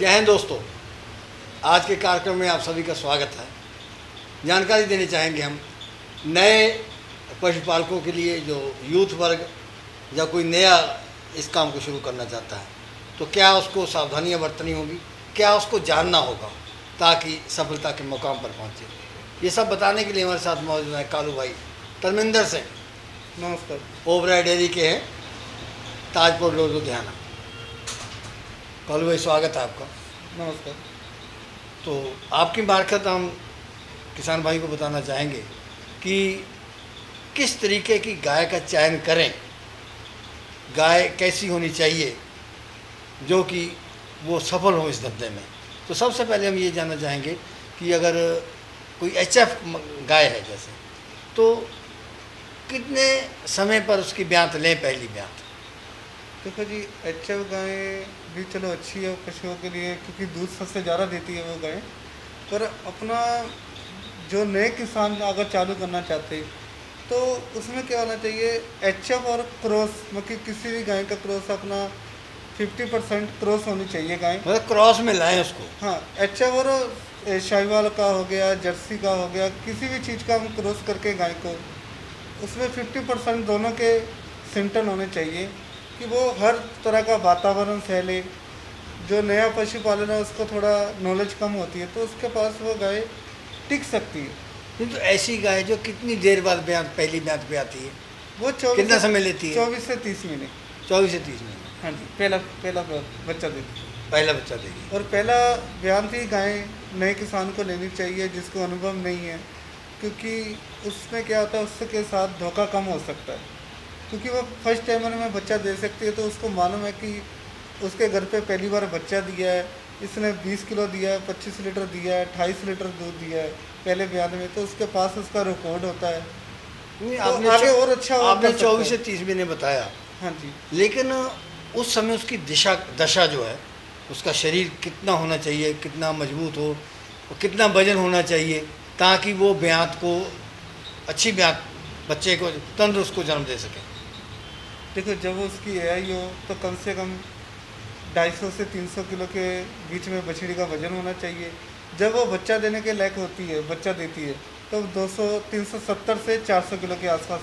जय हिंद दोस्तों, आज के कार्यक्रम में आप सभी का स्वागत है। जानकारी देना चाहेंगे हम नए पशुपालकों के लिए, जो यूथ वर्ग या कोई नया इस काम को शुरू करना चाहता है तो क्या उसको सावधानियां बरतनी होगी, क्या उसको जानना होगा ताकि सफलता के मुकाम पर पहुंचे। ये सब बताने के लिए हमारे साथ मौजूद हैं कालू भाई धर्मेंद्र सिंह। नमस्कार। ओबराय डेयरी के हैं, ताजपुर रोड लुधियाना। कालू भाई स्वागत है आपका। नमस्कार। तो आपकी मार्फत हम किसान भाई को बताना चाहेंगे कि किस तरीके की गाय का चयन करें, गाय कैसी होनी चाहिए जो कि वो सफल हो इस धंधे में। तो सबसे पहले हम ये जानना चाहेंगे कि अगर कोई एचएफ गाय है जैसे, तो कितने समय पर उसकी ब्यांत लें, पहली ब्यांत। देखो जी, एचएफ गाय भी चलो अच्छी है पशुओं के लिए, क्योंकि दूध सबसे ज़्यादा देती है वो गाय। पर अपना जो नए किसान अगर चालू करना चाहते हैं तो उसमें क्या होना चाहिए, एचएफ और क्रॉस, मतलब किसी भी गाय का क्रॉस अपना 50% क्रॉस होनी चाहिए गाय। मतलब क्रॉस में लाएं उसको। हाँ, एचएफ और शाहीवाल का हो गया, जर्सी का हो गया, किसी भी चीज़ का हम क्रॉस करके गाय को, उसमें 50% दोनों के सिम्टम होने चाहिए कि वो हर तरह का वातावरण सहले। जो नया पशुपालन है उसको थोड़ा नॉलेज कम होती है तो उसके पास वो गाय टिक सकती है। किंतु ऐसी गाय जो कितनी देर बाद ब्यांत, पहली ब्यांत पे आती है, वो कितना समय लेती है? 24 से 30 महीने। 24 से 30 महीने। हाँ जी, पहला बच्चा देती है। पहला बच्चा देगी। और पहला ब्यांत ही गाय नए किसान को लेनी चाहिए जिसको अनुभव नहीं है, क्योंकि उसमें क्या होता है, उसके साथ धोखा कम हो सकता है। क्योंकि वो फर्स्ट टाइमर में बच्चा दे सकती है तो उसको मालूम है कि उसके घर पे पहली बार बच्चा दिया है, इसने 20 किलो दिया है, 25 लीटर दिया है, 28 लीटर दूध दिया है पहले ब्यान में, तो उसके पास उसका रिकॉर्ड होता है। नहीं, तो आपने आगे और अच्छा आपने कर सकता 24 से है। 30 महीने बताया, हाँ जी। लेकिन उस समय उसकी दशा जो है, उसका शरीर कितना होना चाहिए, कितना मजबूत हो और कितना वजन होना चाहिए ताकि वो ब्यांत को, अच्छी ब्यांत, बच्चे को तंदुरुस्त को जन्म दे सके। देखो, जब उसकी एआई हो तो कम से कम 250 से 300 किलो के बीच में बछड़ी का वजन होना चाहिए। जब वो बच्चा देने के लायक होती है, बच्चा देती है, तो 370 से 400 किलो के आसपास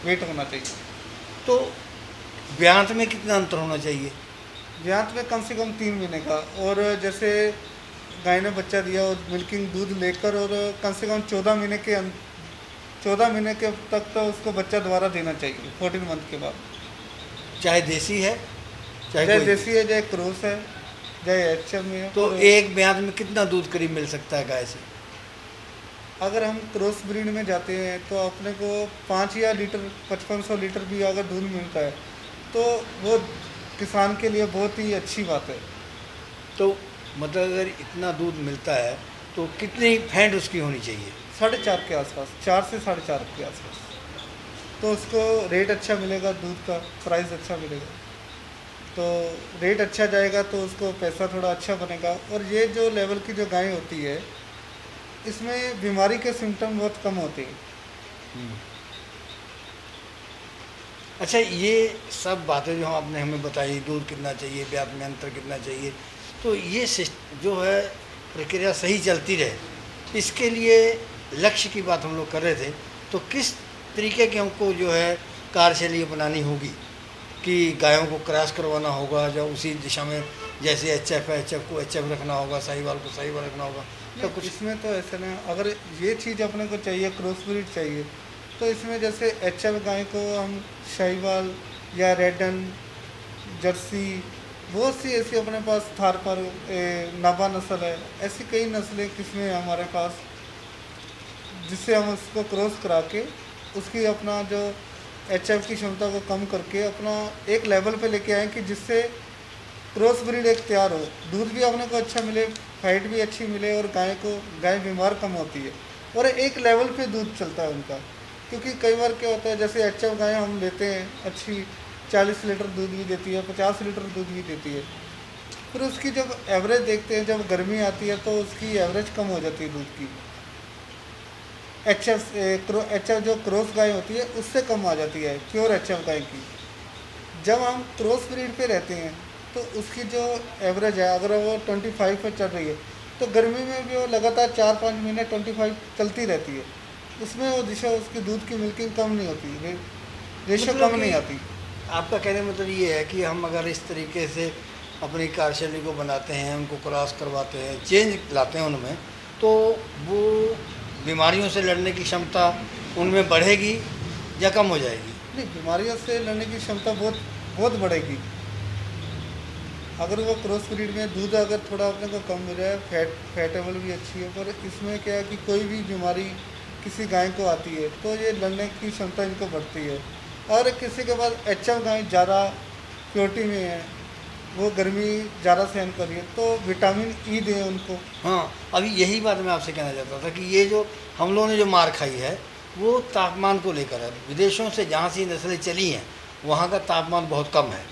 वेट होना चाहिए। तो ब्यांत में कितना अंतर होना चाहिए? ब्यांत में कम से कम 3 महीने का। और जैसे गाय ने बच्चा दिया और मिल्किंग दूध लेकर, और कम से कम 14 महीने के तक तो उसको बच्चा दोबारा देना चाहिए, 14 मंथ के बाद। चाहे देसी है, चाहे देसी है, चाहे क्रॉस है, चाहे एचएफ में है। तो एक ब्यांत में कितना दूध करीब मिल सकता है गाय से? अगर हम क्रॉस ब्रीड में जाते हैं तो अपने को 5 या लीटर, 5500 लीटर भी अगर दूध मिलता है तो वो किसान के लिए बहुत ही अच्छी बात है। तो मतलब अगर इतना दूध मिलता है तो कितनी फैंट उसकी होनी चाहिए? 4.5 के आसपास, 4 से 4.5 के आसपास, तो उसको रेट अच्छा मिलेगा, दूध का प्राइस अच्छा मिलेगा। तो रेट अच्छा जाएगा तो उसको पैसा थोड़ा अच्छा बनेगा। और ये जो लेवल की जो गाय होती है, इसमें बीमारी के सिम्टम बहुत कम होते हैं। अच्छा, ये सब बातें जो आपने हमें बताई, दूध कितना चाहिए, ब्यात में अंतर कितना चाहिए, तो ये जो है प्रक्रिया सही चलती रहे, इसके लिए लक्ष्य की बात हम लोग कर रहे थे। तो किस तरीके की हमको जो है कार्यशैली अपनानी होगी कि गायों को क्रॉस करवाना होगा, जो उसी दिशा में, जैसे एचएफ है, एचएफ को एचएफ रखना होगा, साहीवाल को साहीवाल रखना होगा। तो कुछ इसमें तो ऐसा नहीं, अगर ये चीज़ अपने को चाहिए, क्रॉस ब्रीड चाहिए, तो इसमें जैसे एचएफ गाय को हम शाहीवाल या रेडन, जर्सी, बहुत सी ऐसी अपने पास थारपार, नाभा नस्ल है, ऐसी कई नस्लें किस्में हैं हमारे पास, जिससे हम उसको क्रॉस करा के उसकी अपना जो एचएफ की क्षमता को कम करके अपना एक लेवल पे लेके आए कि जिससे क्रॉस ब्रीड एक तैयार हो, दूध भी अपने को अच्छा मिले, फाइट भी अच्छी मिले, और गाय बीमार कम होती है और एक लेवल पे दूध चलता है उनका। क्योंकि कई बार क्या होता है, जैसे एचएफ गाय हम लेते हैं, अच्छी 40 लीटर दूध भी देती है, 50 लीटर दूध भी देती है, फिर उसकी जब एवरेज देखते हैं, जब गर्मी आती है तो उसकी एवरेज कम हो जाती है दूध की। एचएफ जो क्रॉस गाय होती है उससे कम आ जाती है प्योर एचएफ गाय की। जब हम क्रॉस ब्रीड पे रहते हैं तो उसकी जो एवरेज है अगर वो 25 पे चल रही है तो गर्मी में भी वो लगातार 4-5 महीने 25 चलती रहती है। उसमें वो दिशा उसकी दूध की मिल्किंग कम नहीं होती, रेशो मतलब कम नहीं कि आती। आपका कहने का मतलब ये है कि हम अगर इस तरीके से अपनी कार्यशैली को बनाते हैं, उनको क्रॉस करवाते हैं, चेंज लाते हैं उनमें, तो वो बीमारियों से लड़ने की क्षमता उनमें बढ़ेगी या कम हो जाएगी? नहीं, बीमारियों से लड़ने की क्षमता बहुत बहुत बढ़ेगी। अगर वो क्रॉस ब्रीड में दूध अगर थोड़ा अपने को कम मिल रहा है, फैटेबल भी अच्छी है, पर इसमें क्या है कि कोई भी बीमारी किसी गाय को आती है तो ये लड़ने की क्षमता इनको बढ़ती है। और किसी के पास एचएफ गाय ज़्यादा प्योरिटी में है, वो गर्मी ज़्यादा सहन कर रही है, तो विटामिन ई दें उनको। हाँ, अभी यही बात मैं आपसे कहना चाहता था कि ये जो हम लोगों ने जो मार खाई है वो तापमान को लेकर है। विदेशों से जहाँ से ये नस्लें चली हैं वहाँ का तापमान बहुत कम है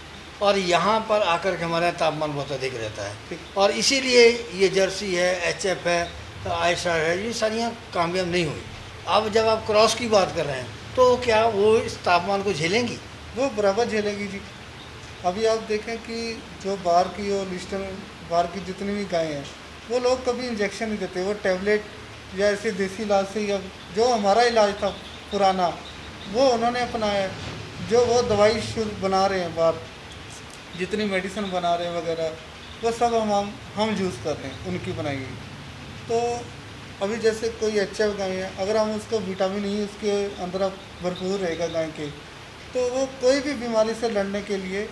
और यहाँ पर आकर के हमारे यहाँ तापमान बहुत अधिक रहता है, ठीक। और इसीलिए ये जर्सी है, एचएफ है, आयशर है, ये सारियाँ कामयाब नहीं हुई। अब जब आप क्रॉस की बात कर रहे हैं तो क्या वो इस तापमान को झेलेंगी? वो बराबर झेलेगी जी। अभी आप देखें कि जो बाहर की और लिस्टन बाहर की जितनी भी गायें हैं वो लोग कभी इंजेक्शन नहीं देते, वो टेबलेट या ऐसे देसी इलाज से, या जो हमारा इलाज था पुराना वो उन्होंने अपनाया है। जो वो दवाई शुरू बना रहे हैं बाहर, जितनी मेडिसिन बना रहे हैं वगैरह, वो सब हम यूज़ कर रहे हैं उनकी बनाई हुई। तो अभी जैसे कोई एचएफ गाय है, अगर हम उसको विटामिन ई उसके अंदर भरपूर रहेगा गाय के, तो वो कोई भी बीमारी से लड़ने के लिए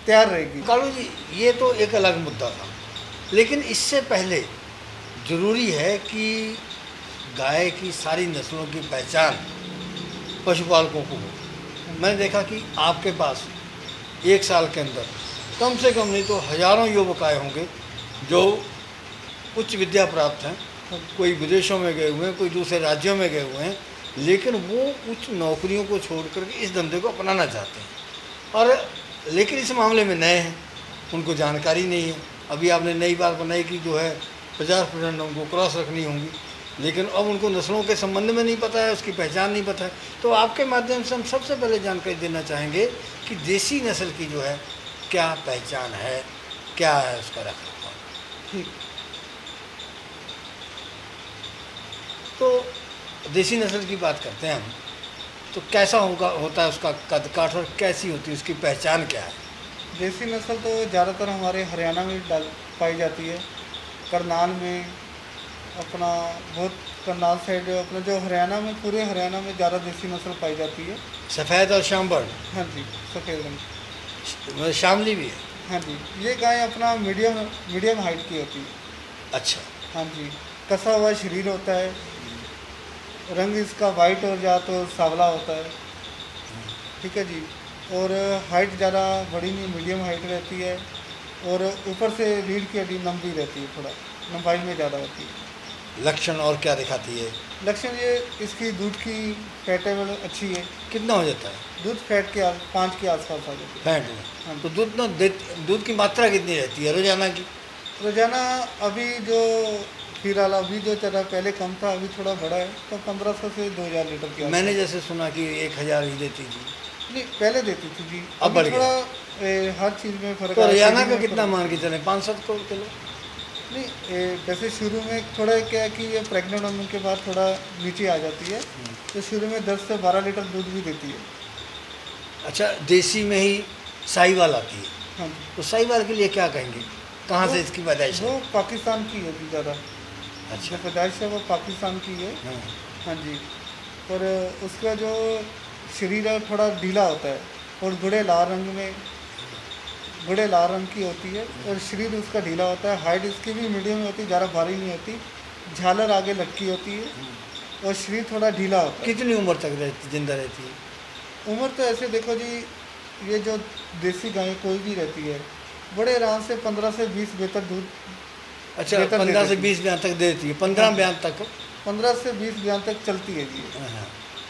तैयार रहेगी। कालू जी, ये तो एक अलग मुद्दा था, लेकिन इससे पहले ज़रूरी है कि गाय की सारी नस्लों की पहचान पशुपालकों को हो। मैंने देखा कि आपके पास एक साल के अंदर कम से कम नहीं तो हज़ारों युवक आए होंगे जो उच्च विद्या प्राप्त हैं, कोई विदेशों में गए हुए हैं, कोई दूसरे राज्यों में गए हुए हैं, लेकिन वो उच्च नौकरियों को छोड़ करके इस धंधे को अपनाना चाहते हैं, और लेकिन इस मामले में नए हैं, उनको जानकारी नहीं है। अभी आपने नई बात बनाई कि जो है 50% उनको क्रॉस रखनी होंगी, लेकिन अब उनको नस्लों के संबंध में नहीं पता है, उसकी पहचान नहीं पता है। तो आपके माध्यम से हम सबसे पहले जानकारी देना चाहेंगे कि देसी नस्ल की जो है क्या पहचान है, क्या है उसका रखरखाव। ठीक। तो देसी नस्ल की बात करते हैं हम, तो कैसा होता है उसका कद काठ और कैसी होती है उसकी पहचान क्या है? देसी नस्ल तो ज़्यादातर हमारे हरियाणा में पाई जाती है, करनाल में, अपना बहुत करनाल साइड अपना जो हरियाणा में, पूरे हरियाणा में ज़्यादा देसी नस्ल पाई जाती है। सफ़ेद और शामबर्ड? हाँ जी, सफ़ेद रंग। शामली भी है? हाँ जी, ये गाय अपना मीडियम हाइट की होती है। अच्छा। हाँ जी, कसा हुआ शरीर होता है, रंग इसका वाइट और या तो सांवला होता है। ठीक है जी। और हाइट ज़्यादा बड़ी नहीं, मीडियम हाइट रहती है, और ऊपर से रीढ़ की हड्डी लंबी रहती है, थोड़ा लंबाई में ज़्यादा होती है। लक्षण और क्या दिखाती है? लक्षण ये इसकी दूध की फैटेबल अच्छी है। कितना हो जाता है दूध फैट के 5 के आसपास आ जाती है। फैट हाँ। में? तो दूध की मात्रा कितनी रहती है रोजाना की? रोजाना अभी जो फिलहाल अभी जो चल रहा, पहले कम था, अभी थोड़ा बड़ा है, तो 1500 से 2000 लीटर की। मैंने जैसे सुना कि 1000 ही देती थी। नहीं, पहले देती थी जी, अब बढ़ थोड़ा हर चीज़ में फ़र्क तो आया, रोजाना चीनी का में कितना फ़र्क। मान के चले? 500 किलो? नहीं, वैसे शुरू में थोड़ा क्या है कि ये प्रेग्नेंट होने के बाद थोड़ा नीचे आ जाती है, तो शुरू में 10 से 12 लीटर दूध भी देती है। अच्छा, देसी में ही साहीवाल आती है, हाँ जी। तो साहीवाल के लिए क्या कहेंगे, कहाँ से वो- इसकी पैदाइश है? वो पाकिस्तान की है जी ज़्यादा। अच्छा। जो पैदाइश है वो पाकिस्तान की है। हाँ। हाँ जी। और उसका जो शरीर है थोड़ा ढीला होता है, और गुड़े लाल रंग की होती है, और शरीर उसका ढीला होता है। हाइट इसकी भी मीडियम में होती है, ज़्यादा भारी नहीं होती, झालर आगे लटकी होती है, और शरीर थोड़ा ढीला होता है। कितनी उम्र तक जिंदा रहती है? उम्र तो ऐसे देखो जी, ये जो देसी गाय कोई भी रहती है, बड़े आराम से 15 से 20 लीटर दूध। अच्छा, बेहतर 15 से देती 20 बयान तक देती है? 15 बयान तक? 15 से 20 बयान तक चलती है जी। हाँ।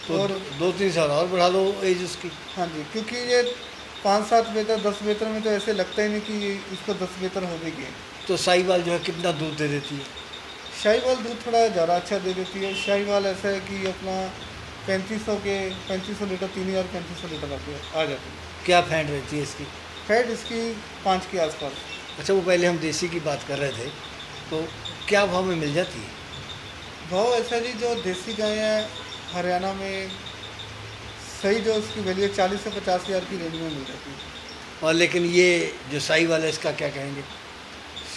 तो और 2-3 साल और बढ़ा लो एज उसकी। हाँ जी, क्योंकि ये 5-7 बेहतर 10 बेहतर में तो ऐसे लगता ही नहीं कि इसको 10 बेहतर हो भी गए। तो साहीवाल जो है कितना दूध दे देती है? शाहीवाल दूध थोड़ा ज़्यादा अच्छा दे देती है। शाहीवाल ऐसा है कि अपना 3500 लीटर, 3000 3500 लीटर आ जाती है। क्या फैट रहती है इसकी? फैट इसकी 5 के आसपास। अच्छा, वो पहले हम देसी की बात कर रहे थे, तो क्या भाव में मिल जाती है? भाव ऐसा जी, जो देसी गाय है हरियाणा में सही जो उसकी वैल्यू 40 से 50 हज़ार की रेंज में मिल जाती है। और लेकिन ये जो साहीवाल है, इसका क्या कहेंगे?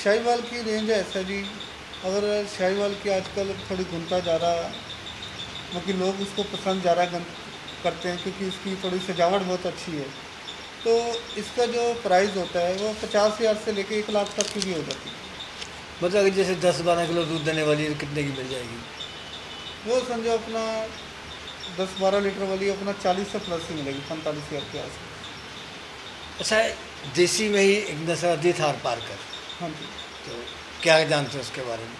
शाहीवाल की रेंज है ऐसा जी, अगर शाहीवाल की आजकल थोड़ी गुनता जा रहा, मतलब लोग उसको पसंद ज़्यादा करते हैं क्योंकि इसकी थोड़ी सजावट बहुत अच्छी है, तो इसका जो प्राइस होता है वो 50 हज़ार से लेके 1 लाख तक की भी हो जाती है। मतलब अगर जैसे 10-12 किलो दूध देने वाली है, तो कितने की मिल जाएगी? वो समझो अपना 10-12 लीटर वाली अपना 40 से प्लस ही मिलेगी, 45 हज़ार के आसपास। अच्छा, देसी में ही एक नस्ल आती है थार पारकर, हाँ जी। तो क्या जानते हैं उसके बारे में?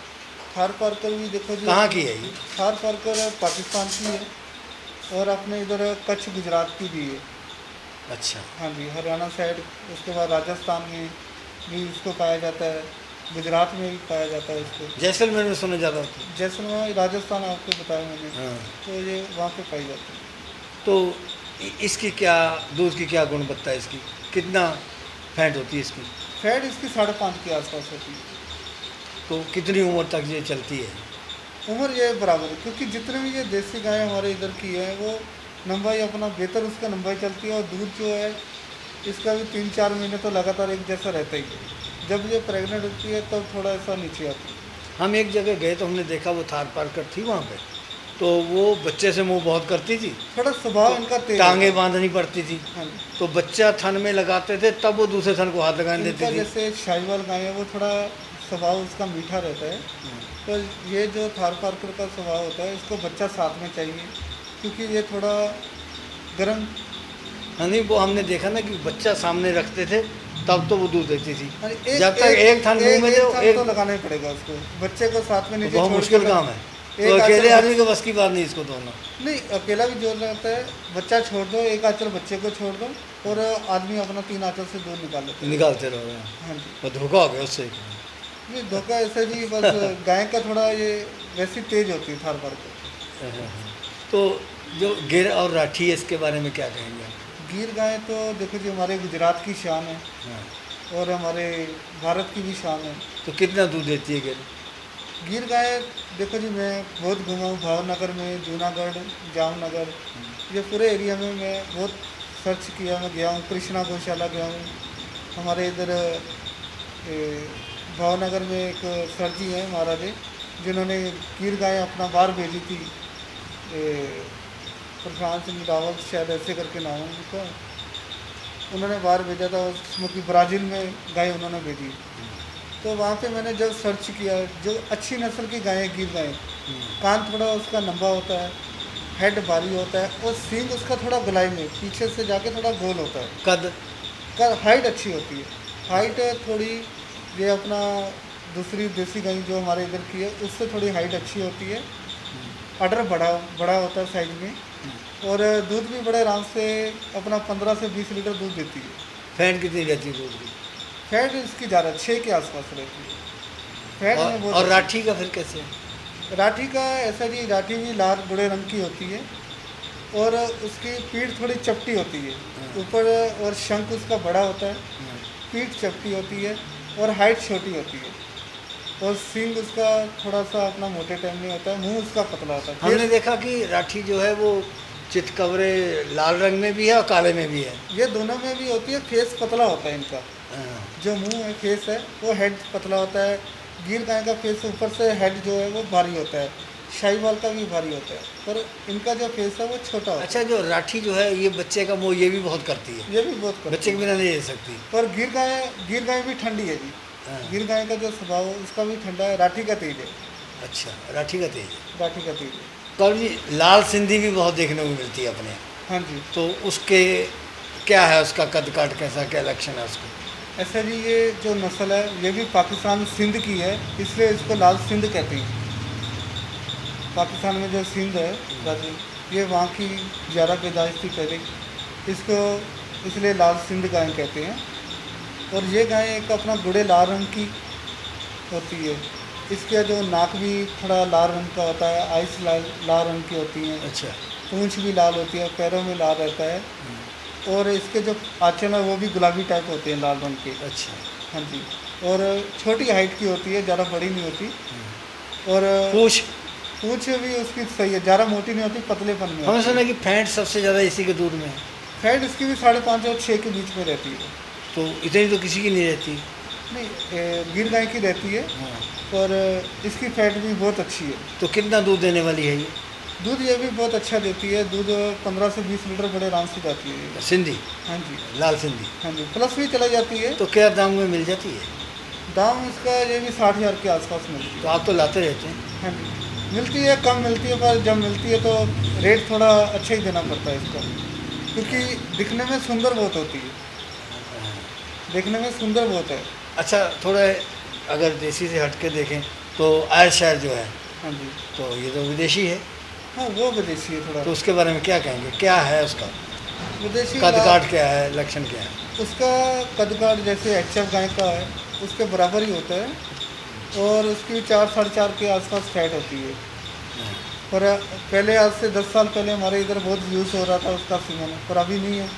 थार पारकर भी देखो जी, कहाँ की है ये? थार पारकर पाकिस्तान की है और अपने इधर कच्छ गुजरात की भी है। अच्छा। हाँ जी, हरियाणा साइड, उसके बाद राजस्थान में भी इसको पाया जाता है, गुजरात में भी पाया जाता है इसको। जैसलमेर में सुना जाता था। जैसलमेर राजस्थान आपको बताया मैंने, हाँ। तो ये वहाँ पे पाई जाती है। तो इसकी क्या, दूध की क्या गुणवत्ता है इसकी? कितना फैट होती है इसकी? फैट इसकी 5.5 के आसपास होती है। तो कितनी उम्र तक ये चलती है? उम्र ये बराबर है, क्योंकि जितने भी ये देसी गाय हमारे इधर की है वो लंबाई अपना बेहतर उसका लंबाई चलती है, और दूध जो है इसका भी 3-4 महीने तो लगातार एक जैसा रहता ही है। जब ये प्रेग्नेंट होती है तब थोड़ा ऐसा नीचे आती है। हम एक जगह गए तो हमने देखा वो थार पारकर थी वहाँ पे, तो वो बच्चे से मुंह बहुत करती थी, थोड़ा स्वभाव इनका तेज टांगे है। बांधनी पड़ती थी, हाँ जी। तो बच्चा थन में लगाते थे तब वो दूसरे थन को हाथ लगाने इनका देती थी। जैसे शाहीवाल गाय है वो थोड़ा स्वभाव उसका मीठा रहता है, तो ये जो थार पारकर का स्वभाव होता है इसको बच्चा साथ में चाहिए, क्योंकि ये थोड़ा गर्म। हाँ नहीं, वो हमने देखा ना कि बच्चा सामने रखते थे तब तो वो दूध देती थी। अरे जब तक एक थन मुंह में दे, थन एक तो लगाना ही पड़ेगा उसको, बच्चे को साथ में तो नीचे बहुत छोड़ मुश्किल के काम है। एक तो अकेले आंचल- आदमी के बस की बात नहीं इसको धोना। नहीं, अकेला भी जोर लगता है, बच्चा छोड़ दो, एक आंचल बच्चे को छोड़ दो और आदमी अपना 3 आंचल से दूध निकाल लेता है। निकालते रहो यार। हाँ जी। और धोखा हो गया उससे। नहीं, धोखा ऐसा जी, बस गाय का थोड़ा ये वैसी तेज होती है थार पारकर। तो जो गिर और राठी है, इसके बारे में क्या कहेंगे आप? गिर गाय तो देखो जी हमारे गुजरात की शान है हाँ। और हमारे भारत की भी शान है। तो कितना दूध देती है गिर? गिर गाय देखो जी, मैं बहुत घूमा हूँ भावनगर में, जूनागढ़, जामनगर, ये पूरे एरिया में मैं बहुत सर्च किया। मैं गया हूँ, कृष्णा गौशाला गया हूँ। हमारे इधर भावनगर में एक सर जी हैं महाराज जी, जिन्होंने गिर गाय अपना बाहर भेजी थी, प्रशांत सिंह रावत शायद ऐसे करके नाम है उनका, उन्होंने बाहर भेजा था, उसमें कि ब्राज़ील में गाय उन्होंने भेजी। तो वहाँ पे मैंने जब सर्च किया, जो अच्छी नस्ल की गाय है गिर गाय, कान थोड़ा उसका लंबा होता है, हेड भारी होता है और सींग उसका थोड़ा गोलाई में पीछे से जाके थोड़ा गोल होता है। कद? हाइट अच्छी होती है, हाइट थोड़ी, ये अपना दूसरी देसी गाय जो हमारे इधर की है उससे थोड़ी हाइट अच्छी होती है। अडर बड़ा बड़ा होता है साइज में, और दूध भी बड़े आराम से अपना 15 से 20 लीटर दूध देती है। फैट कितनी रहती है दूध की? फैट इसकी ज़्यादा 6 के आसपास रहती है फैट में बहुत। और राठी का फिर कैसे है? राठी का ऐसा जी, राठी भी लाल बड़े रंग की होती है और उसकी पीठ थोड़ी चपटी होती है ऊपर, और शंख उसका बड़ा होता है, पीठ चपटी होती है और हाइट छोटी होती है, और सींग उसका थोड़ा सा अपना मोटे टाइम में होता है, मुंह उसका पतला होता है। हमने देखा कि राठी जो है वो चितकबरे लाल रंग में भी है और काले में भी है। ये दोनों में भी होती है। फेस पतला होता है इनका, हाँ। जो मुंह है फेस है वो हेड पतला होता है। गिर गाय का फेस ऊपर से हेड जो है वो भारी होता है, शाहीवाल का भी भारी होता है, पर इनका जो फेस है वो छोटा होता अच्छा, जो राठी जो है ये बच्चे का मोह ये भी बहुत करती है, है। ये भी बहुत करती बच्चे के है। बिना नहीं रह सकती। पर गिर गाय भी ठंडी है जी। हाँ। गिर गाय का जो स्वभाव है उसका भी ठंडा है। राठी का तेज है, अच्छा, राठी का तेज है। राठी का तेज है। कौन जी, लाल सिंधी भी बहुत देखने को मिलती है अपने, हाँ जी। तो उसके क्या है, उसका कद काट कैसा, क्या लक्षण है उसका? ऐसा जी, ये जो नस्ल है ये भी पाकिस्तान सिंध की है, इसलिए इसको लाल सिंध कहते हैं। पाकिस्तान में जो सिंध है राज्य, ये वहाँ की ज़्यादा पैदाइश थी पहले, इसको इसलिए लाल सिंध गाय कहते हैं। और ये गाय एक अपना गुड़े लाल रंग की होती है। इसका जो नाक भी थोड़ा लाल रंग का होता है, आइस लाल रंग की होती हैं, अच्छा। पूंछ भी लाल होती है, पैरों में लाल रहता है। और इसके जो आँचल है वो भी गुलाबी टाइप होते हैं, लाल रंग के। अच्छा। हाँ जी। और छोटी हाइट की होती है, ज़्यादा बड़ी नहीं होती। और पूछ। पूँछ भी उसकी सही है, ज़्यादा मोटी नहीं होती, पतलेपन में हमने होती सुना है। कि फैंट सबसे ज़्यादा इसी के दूध में है। फैट इसकी भी 5.5 और 6 के बीच में रहती है। तो इतनी तो किसी की नहीं रहती। नहीं, गिर गाय की रहती है। हाँ। और इसकी फैट भी बहुत अच्छी है। तो कितना दूध देने वाली है ये? दूध ये भी बहुत अच्छा देती है, दूध 15 से 20 लीटर बड़े आराम से जाती है ये। सिंधी, हाँ जी। लाल सिंधी। हाँ जी, प्लस भी चला जाती है। तो क्या दाम में मिल जाती है? दाम इसका ये भी 60,000 के आसपास मिलती तो है। आप तो लाते रहते हैं। हाँ जी, मिलती है, कम मिलती है, पर जब मिलती है तो रेट थोड़ा अच्छा ही देना पड़ता है इसका, क्योंकि दिखने में सुंदर बहुत होती है। देखने में सुंदर बहुत है। अच्छा, थोड़ा अगर देसी से हट के देखें तो आयरशायर जो है, हाँ जी। तो ये तो विदेशी है। हाँ, वो विदेशी है थोड़ा। तो उसके बारे में क्या कहेंगे? क्या है उसका विदेशी कद काठ, क्या है लक्षण, क्या है? उसका कद काठ जैसे एचएफ गाय का है उसके बराबर ही होता है, और उसकी 4 साढ़े 4 के आसपास फैट होती है। पर पहले, आज से 10 साल पहले हमारे इधर बहुत यूज़ हो रहा था उसका सीमन, पर अभी नहीं है,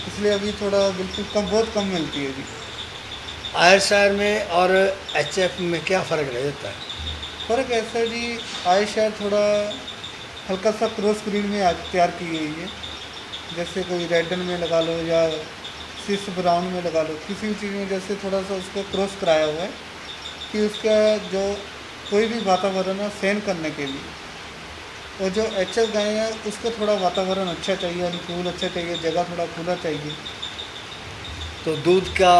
इसलिए अभी थोड़ा बिल्कुल कम, बहुत कम मिलती है जी। आयरशायर में और एचएफ में क्या फ़र्क रह जाता है? फ़र्क ऐसा है जी, आयरशायर थोड़ा हल्का सा क्रॉस ब्रीड में आज तैयार की गई है। जैसे कोई रेडन में लगा लो या स्विस ब्राउन में लगा लो, किसी भी चीज़ में जैसे थोड़ा सा उसको क्रॉस कराया हुआ है कि उसका जो कोई भी वातावरण है सहन करने के लिए। और जो एचएफ गाय है उसको थोड़ा वातावरण अच्छा चाहिए, अनुकूल अच्छा चाहिए, जगह थोड़ा खुला चाहिए। तो दूध का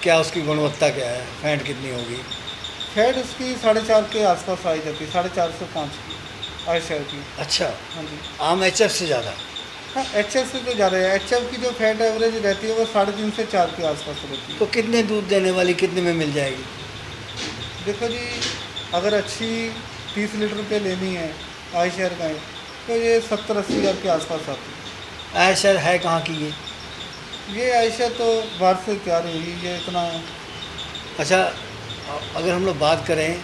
क्या, उसकी गुणवत्ता क्या है? फैट कितनी होगी? फैट उसकी 4.5 के आसपास आई जाती है, 4.5 से 5 की आयशर की। अच्छा, हाँ जी। आम एचएफ से ज़्यादा? हाँ, एचएफ से तो ज़्यादा है। एचएफ की जो फैट एवरेज रहती है वो 3.5 से 4 के आसपास रहती है। तो कितने दूध देने वाली कितने में मिल जाएगी? देखो जी, अगर अच्छी 30 लीटर पे लेनी है आयशर गाय तो ये 70-80 हज़ार के आसपास आती है। आयरशायर है कहाँ की ये? ये आयशर तो बाहर से तैयार हुई, ये इतना। अच्छा, अगर हम लोग बात करें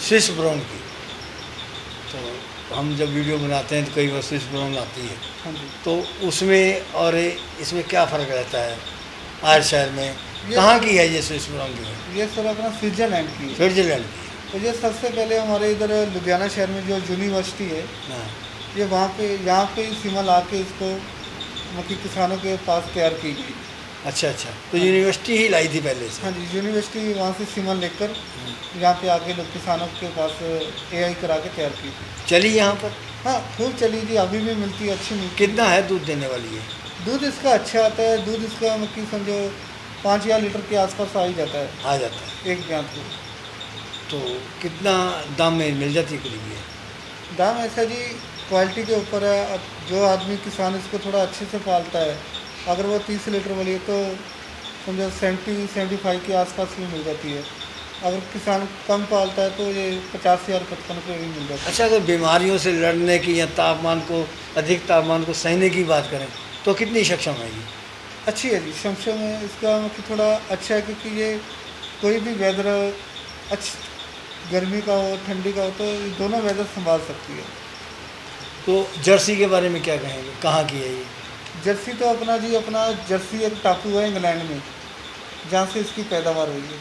स्विस ब्राउन की, तो हम जब वीडियो बनाते हैं तो कई बार स्विस ब्राउन आती है, हाँ जी। तो उसमें और इसमें क्या फ़र्क रहता है? आयरशायर में ये- कहाँ की है ये स्विस ब्राउन जो है? ये सर अपना स्विट्ज़रलैंड की है। स्विट्ज़रलैंड की तो ये सबसे पहले हमारे इधर लुधियाना शहर में जो यूनिवर्सिटी है, है। हाँ। ये वहाँ पे, यहाँ पे ही सीमा ला के इसको मतलब किसानों के पास तैयार की गई। अच्छा अच्छा, तो यूनिवर्सिटी ही लाई थी पहले से? हाँ जी, यूनिवर्सिटी वहाँ से सीमा लेकर यहाँ पे आके लोग किसानों के पास एआई करा के तैयार की। चली यहाँ पर? हाँ, खूब चली थी, अभी भी मिलती है, अच्छी मिलती कितना है दूध देने वाली है? है। दूध इसका अच्छा आता है, दूध इसका मतलब समझो 5,000 लीटर के आसपास आ ही जाता है आ जाता है। एक ब्यात को। तो कितना दाम में मिल जाती है करीब ये? दाम ऐसा जी क्वालिटी के ऊपर है। अब जो आदमी किसान इसको थोड़ा अच्छे से पालता है, अगर वो 30 लीटर वाली है तो समझो 70-75 के आसपास भी मिल जाती है। अगर किसान कम पालता है तो ये 50,000 55 रुपये भी मिल जाती है। अच्छा, अगर बीमारियों से लड़ने की या तापमान को, अधिक तापमान को सहने की बात करें तो कितनी सक्षम है ये? अच्छी है जी, शमशम में इसका मतलब थोड़ा अच्छा है, क्योंकि ये कोई भी वेदर अच्छी, गर्मी का हो ठंडी का हो, तो ये दोनों वेदर संभाल सकती है। तो जर्सी के बारे में क्या कहेंगे, कहाँ की है ये? जर्सी तो अपना जी, अपना जर्सी एक टापू है इंग्लैंड में, जहाँ से इसकी पैदावार हुई है।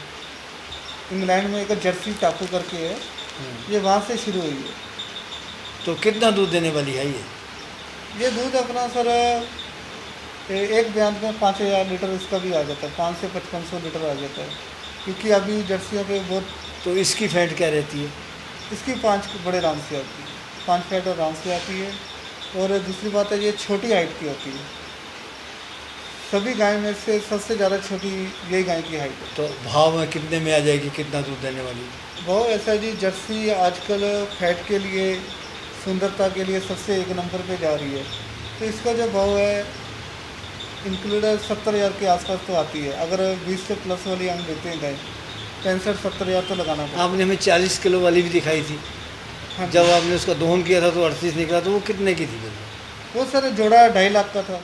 इंग्लैंड में एक जर्सी टापू करके है, ये वहाँ से शुरू हुई है। तो कितना दूध देने वाली है ये? ये दूध अपना सर एक बयान में 5,000 लीटर इसका भी आ जाता है, 5 से 5500 लीटर आ जाता है, क्योंकि अभी जर्सियों पे बहुत। तो इसकी फैट क्या रहती है? इसकी 5 बड़े आराम से आती है, 5 फैट आराम से आती है। और दूसरी बात है, ये छोटी हाइट की होती है, सभी गाय में से सबसे ज़्यादा छोटी यही गाय की हाइट है। तो भाव में कितने में आ जाएगी, कितना दूध देने वाली? भाव ऐसा है जी, जर्सी आजकल फैट के लिए, सुंदरता के लिए सबसे एक नंबर पे जा रही है, तो इसका जो भाव है इंक्लूड 70,000 के आसपास तो आती है। अगर 20 से प्लस वाली हम लेते हैं गाय, 65-70,000 तो लगाना पड़ता आपने हमें 40 किलो वाली भी दिखाई थी, है। हाँ जी। जब आपने उसका दोहन किया था तो 38 निकला, तो वो कितने की थी? वो सर जोड़ा 2.5 लाख का था।